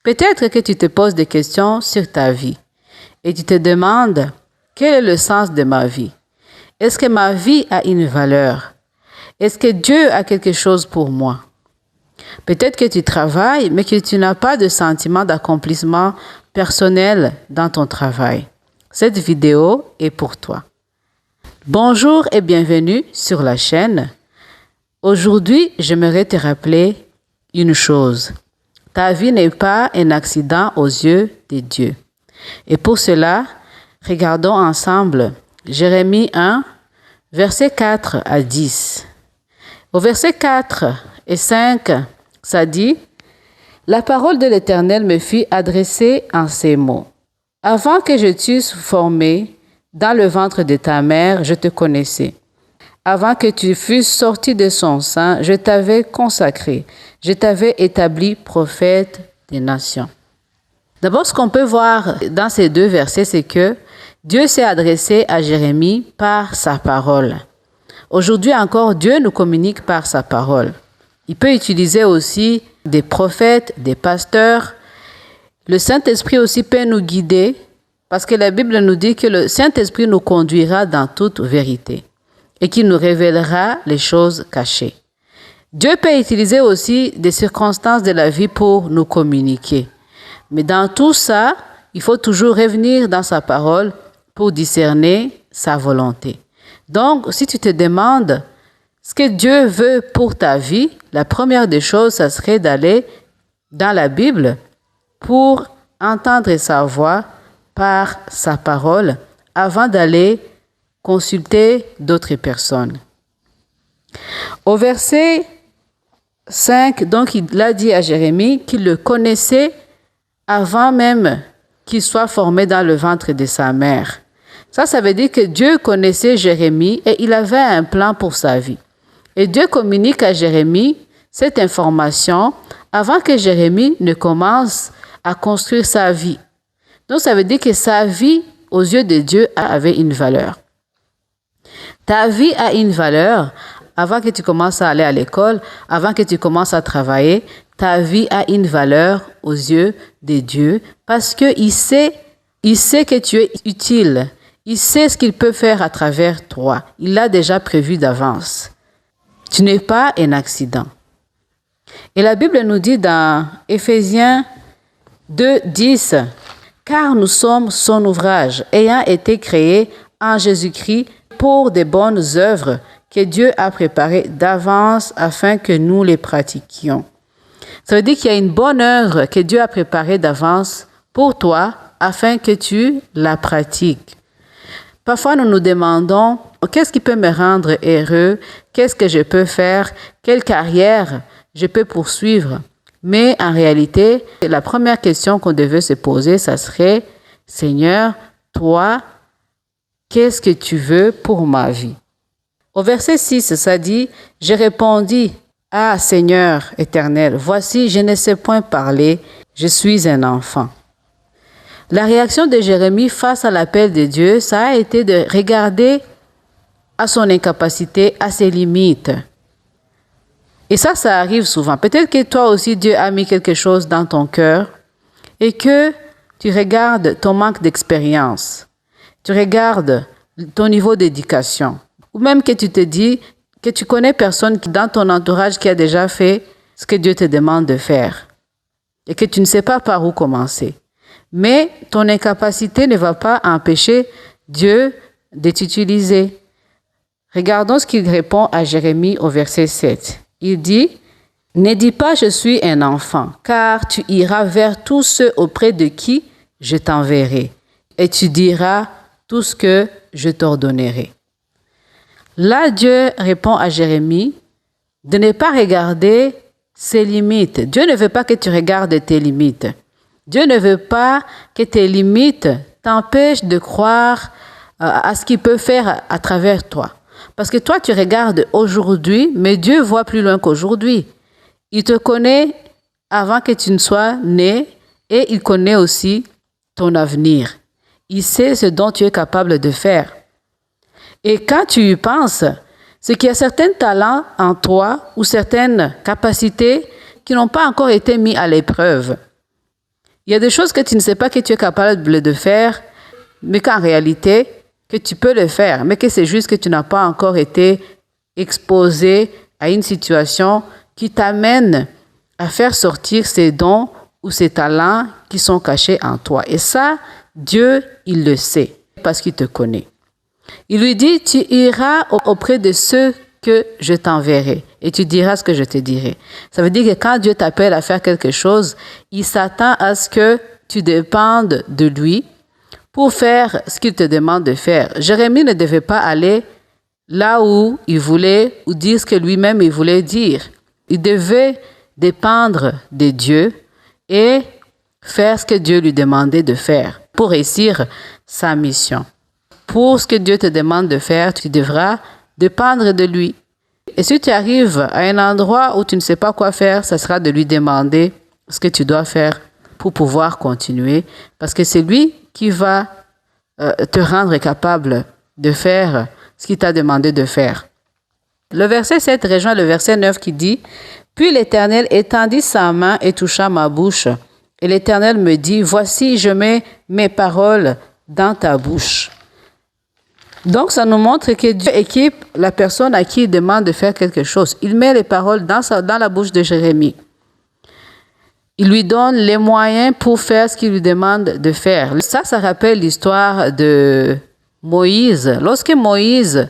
Peut-être que tu te poses des questions sur ta vie et tu te demandes quel est le sens de ma vie. Est-ce que ma vie a une valeur? Est-ce que Dieu a quelque chose pour moi? Peut-être que tu travailles, mais que tu n'as pas de sentiment d'accomplissement personnel dans ton travail. Cette vidéo est pour toi. Bonjour et bienvenue sur la chaîne. Aujourd'hui, j'aimerais te rappeler une chose. Ta vie n'est pas un accident aux yeux de Dieu. Et pour cela, regardons ensemble Jérémie 1, versets 4 à 10. Au verset 4 et 5, ça dit « La parole de l'Éternel me fut adressée en ces mots. Avant que je t'eusse formé dans le ventre de ta mère, je te connaissais. Avant que tu fusses sorti de son sein, je t'avais consacré. Je t'avais établi prophète des nations. » D'abord, ce qu'on peut voir dans ces deux versets, c'est que Dieu s'est adressé à Jérémie par sa parole. Aujourd'hui encore, Dieu nous communique par sa parole. Il peut utiliser aussi des prophètes, des pasteurs. Le Saint-Esprit aussi peut nous guider parce que la Bible nous dit que le Saint-Esprit nous conduira dans toute vérité et qu'il nous révélera les choses cachées. Dieu peut utiliser aussi des circonstances de la vie pour nous communiquer. Mais dans tout ça, il faut toujours revenir dans sa parole pour discerner sa volonté. Donc, si tu te demandes ce que Dieu veut pour ta vie, la première des choses, ça serait d'aller dans la Bible pour entendre sa voix par sa parole avant d'aller consulter d'autres personnes. Au verset 5, donc il a dit à Jérémie qu'il le connaissait avant même qu'il soit formé dans le ventre de sa mère. Ça veut dire que Dieu connaissait Jérémie et il avait un plan pour sa vie. Et Dieu communique à Jérémie cette information avant que Jérémie ne commence à construire sa vie. Donc ça veut dire que sa vie, aux yeux de Dieu, avait une valeur. Ta vie a une valeur avant que tu commences à aller à l'école, avant que tu commences à travailler. Ta vie a une valeur aux yeux de Dieu parce qu'il sait que tu es utile. Il sait ce qu'il peut faire à travers toi. Il l'a déjà prévu d'avance. Tu n'es pas un accident. Et la Bible nous dit dans Éphésiens 2, 10, « Car nous sommes son ouvrage, ayant été créés en Jésus-Christ pour de bonnes œuvres que Dieu a préparées d'avance afin que nous les pratiquions. » Ça veut dire qu'il y a une bonne œuvre que Dieu a préparée d'avance pour toi afin que tu la pratiques. Parfois, nous nous demandons, qu'est-ce qui peut me rendre heureux? Qu'est-ce que je peux faire? Quelle carrière je peux poursuivre? Mais en réalité, la première question qu'on devait se poser, ça serait, Seigneur, toi, qu'est-ce que tu veux pour ma vie? Au verset 6, ça dit, « Je répondis, ah Seigneur éternel, voici, je ne sais point parler, je suis un enfant. » La réaction de Jérémie face à l'appel de Dieu, ça a été de regarder à son incapacité, à ses limites. Et ça arrive souvent. Peut-être que toi aussi, Dieu a mis quelque chose dans ton cœur et que tu regardes ton manque d'expérience, tu regardes ton niveau d'éducation, ou même que tu te dis que tu connais personne dans ton entourage qui a déjà fait ce que Dieu te demande de faire et que tu ne sais pas par où commencer. Mais ton incapacité ne va pas empêcher Dieu de t'utiliser. Regardons ce qu'il répond à Jérémie au verset 7. Il dit, « Ne dis pas je suis un enfant, car tu iras vers tous ceux auprès de qui je t'enverrai, et tu diras tout ce que je t'ordonnerai. » Là, Dieu répond à Jérémie de ne pas regarder ses limites. Dieu ne veut pas que tu regardes tes limites. Dieu ne veut pas que tes limites t'empêchent de croire à ce qu'il peut faire à travers toi. Parce que toi, tu regardes aujourd'hui, mais Dieu voit plus loin qu'aujourd'hui. Il te connaît avant que tu ne sois né et il connaît aussi ton avenir. Il sait ce dont tu es capable de faire. Et quand tu y penses, c'est qu'il y a certains talents en toi ou certaines capacités qui n'ont pas encore été mis à l'épreuve. Il y a des choses que tu ne sais pas que tu es capable de faire, mais qu'en réalité, que tu peux le faire, mais que c'est juste que tu n'as pas encore été exposé à une situation qui t'amène à faire sortir ces dons ou ces talents qui sont cachés en toi. Et ça, Dieu, il le sait parce qu'il te connaît. Il lui dit, tu iras auprès de ceux que je t'enverrai et tu diras ce que je te dirai. Ça veut dire que quand Dieu t'appelle à faire quelque chose, il s'attend à ce que tu dépendes de lui pour faire ce qu'il te demande de faire. Jérémie ne devait pas aller là où il voulait ou dire ce que lui-même il voulait dire. Il devait dépendre de Dieu et faire ce que Dieu lui demandait de faire pour réussir sa mission. Pour ce que Dieu te demande de faire, tu devras dépendre de lui. Et si tu arrives à un endroit où tu ne sais pas quoi faire, ça sera de lui demander ce que tu dois faire pour pouvoir continuer, parce que c'est lui qui va te rendre capable de faire ce qu'il t'a demandé de faire. Le verset 7 rejoint le verset 9 qui dit « Puis l'Éternel étendit sa main et toucha ma bouche. Et l'Éternel me dit, voici, je mets mes paroles dans ta bouche. » Donc, ça nous montre que Dieu équipe la personne à qui il demande de faire quelque chose. Il met les paroles dans la bouche de Jérémie. Il lui donne les moyens pour faire ce qu'il lui demande de faire. Ça rappelle l'histoire de Moïse. Lorsque Moïse,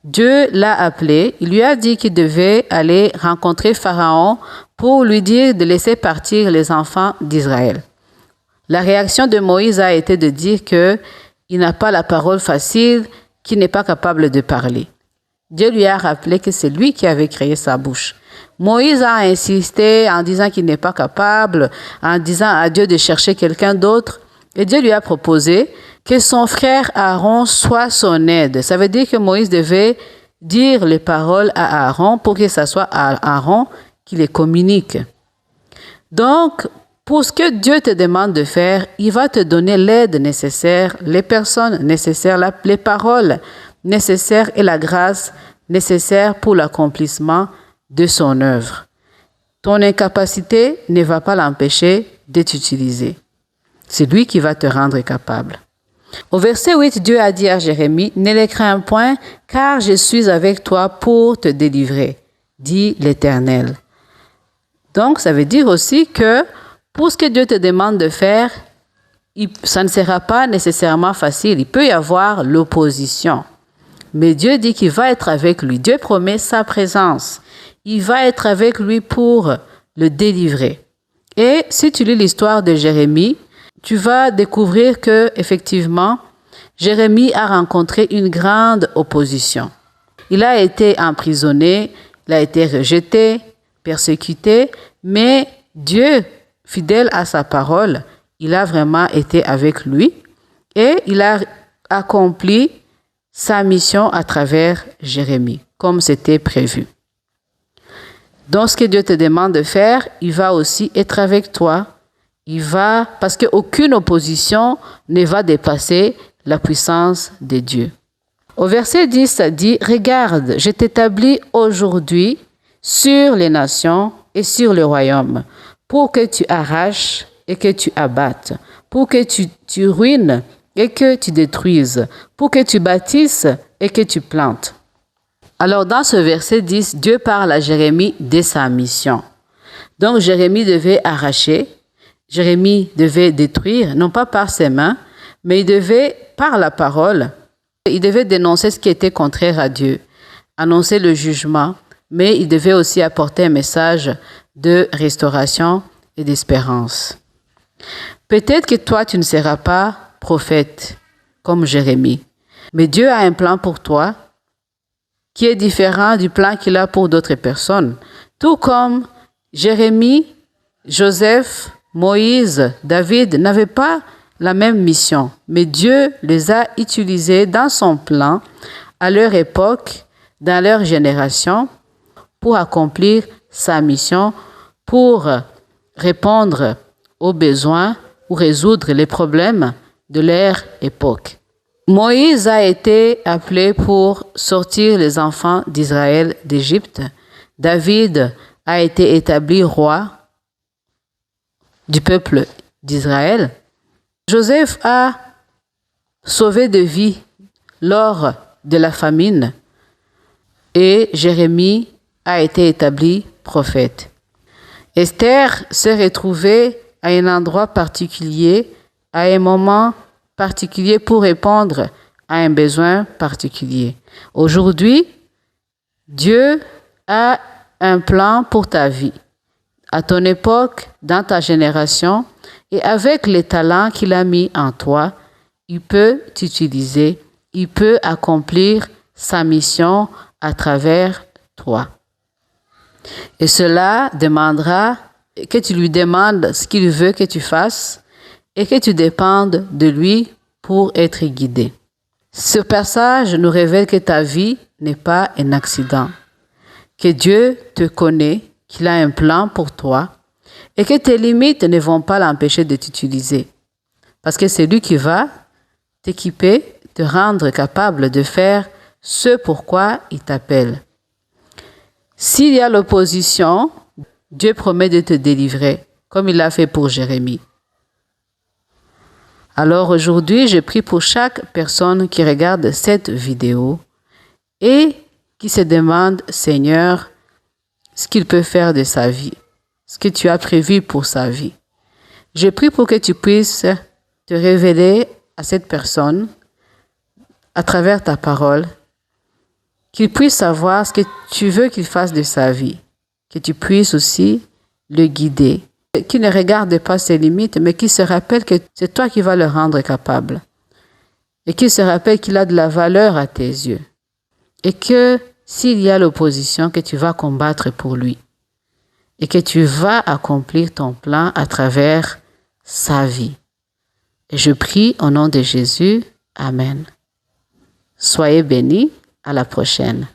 Dieu l'a appelé, il lui a dit qu'il devait aller rencontrer Pharaon pour lui dire de laisser partir les enfants d'Israël. La réaction de Moïse a été de dire qu'il n'a pas la parole facile, qu'il n'est pas capable de parler. Dieu lui a rappelé que c'est lui qui avait créé sa bouche. Moïse a insisté en disant qu'il n'est pas capable, en disant à Dieu de chercher quelqu'un d'autre. Et Dieu lui a proposé que son frère Aaron soit son aide. Ça veut dire que Moïse devait dire les paroles à Aaron pour que ce soit Aaron qui les communique. Donc, pour ce que Dieu te demande de faire, il va te donner l'aide nécessaire, les personnes nécessaires, les paroles nécessaires et la grâce nécessaire pour l'accomplissement de son œuvre. Ton incapacité ne va pas l'empêcher de t'utiliser. C'est lui qui va te rendre capable. Au verset 8, Dieu a dit à Jérémie, « Ne les crains point, car je suis avec toi pour te délivrer, dit l'Éternel. » Donc, ça veut dire aussi que pour ce que Dieu te demande de faire, ça ne sera pas nécessairement facile. Il peut y avoir l'opposition. Mais Dieu dit qu'il va être avec lui. Dieu promet sa présence. Il va être avec lui pour le délivrer. Et si tu lis l'histoire de Jérémie, tu vas découvrir que, effectivement, Jérémie a rencontré une grande opposition. Il a été emprisonné, il a été rejeté, persécuté, mais Dieu, fidèle à sa parole, il a vraiment été avec lui et il a accompli sa mission à travers Jérémie, comme c'était prévu. Donc, ce que Dieu te demande de faire, il va aussi être avec toi. Parce qu'aucune opposition ne va dépasser la puissance de Dieu. Au verset 10, ça dit, « Regarde, je t'établis aujourd'hui sur les nations et sur le royaume, pour que tu arraches et que tu abattes, pour que tu ruines et que tu détruises, pour que tu bâtisses et que tu plantes. » Alors, dans ce verset 10, Dieu parle à Jérémie de sa mission. Donc, Jérémie devait arracher, Jérémie devait détruire, non pas par ses mains, mais il devait, par la parole, il devait dénoncer ce qui était contraire à Dieu, annoncer le jugement, mais il devait aussi apporter un message de restauration et d'espérance. Peut-être que toi, tu ne seras pas prophète comme Jérémie, mais Dieu a un plan pour toi qui est différent du plan qu'il a pour d'autres personnes. Tout comme Jérémie, Joseph, Moïse, David n'avaient pas la même mission, mais Dieu les a utilisés dans son plan, à leur époque, dans leur génération, pour accomplir sa mission, pour répondre aux besoins ou résoudre les problèmes de leur époque. Moïse a été appelé pour sortir les enfants d'Israël d'Égypte. David a été établi roi du peuple d'Israël. Joseph a sauvé des vies lors de la famine et Jérémie a été établi prophète. Esther s'est retrouvée à un endroit particulier, à un moment particulier pour répondre à un besoin particulier. Aujourd'hui, Dieu a un plan pour ta vie, à ton époque, dans ta génération, et avec les talents qu'il a mis en toi, il peut t'utiliser, il peut accomplir sa mission à travers toi. Et cela demandera que tu lui demandes ce qu'il veut que tu fasses et que tu dépendes de lui pour être guidé. Ce passage nous révèle que ta vie n'est pas un accident, que Dieu te connaît, qu'il a un plan pour toi et que tes limites ne vont pas l'empêcher de t'utiliser. Parce que c'est lui qui va t'équiper, te rendre capable de faire ce pourquoi il t'appelle. S'il y a l'opposition, Dieu promet de te délivrer, comme il l'a fait pour Jérémie. Alors aujourd'hui, je prie pour chaque personne qui regarde cette vidéo et qui se demande, Seigneur, ce qu'il peut faire de sa vie, ce que tu as prévu pour sa vie. Je prie pour que tu puisses te révéler à cette personne à travers ta parole, qu'il puisse savoir ce que tu veux qu'il fasse de sa vie, que tu puisses aussi le guider, qu'il ne regarde pas ses limites, mais qu'il se rappelle que c'est toi qui vas le rendre capable et qu'il se rappelle qu'il a de la valeur à tes yeux et que s'il y a l'opposition, que tu vas combattre pour lui et que tu vas accomplir ton plan à travers sa vie. Et je prie au nom de Jésus. Amen. Soyez bénis. À la prochaine.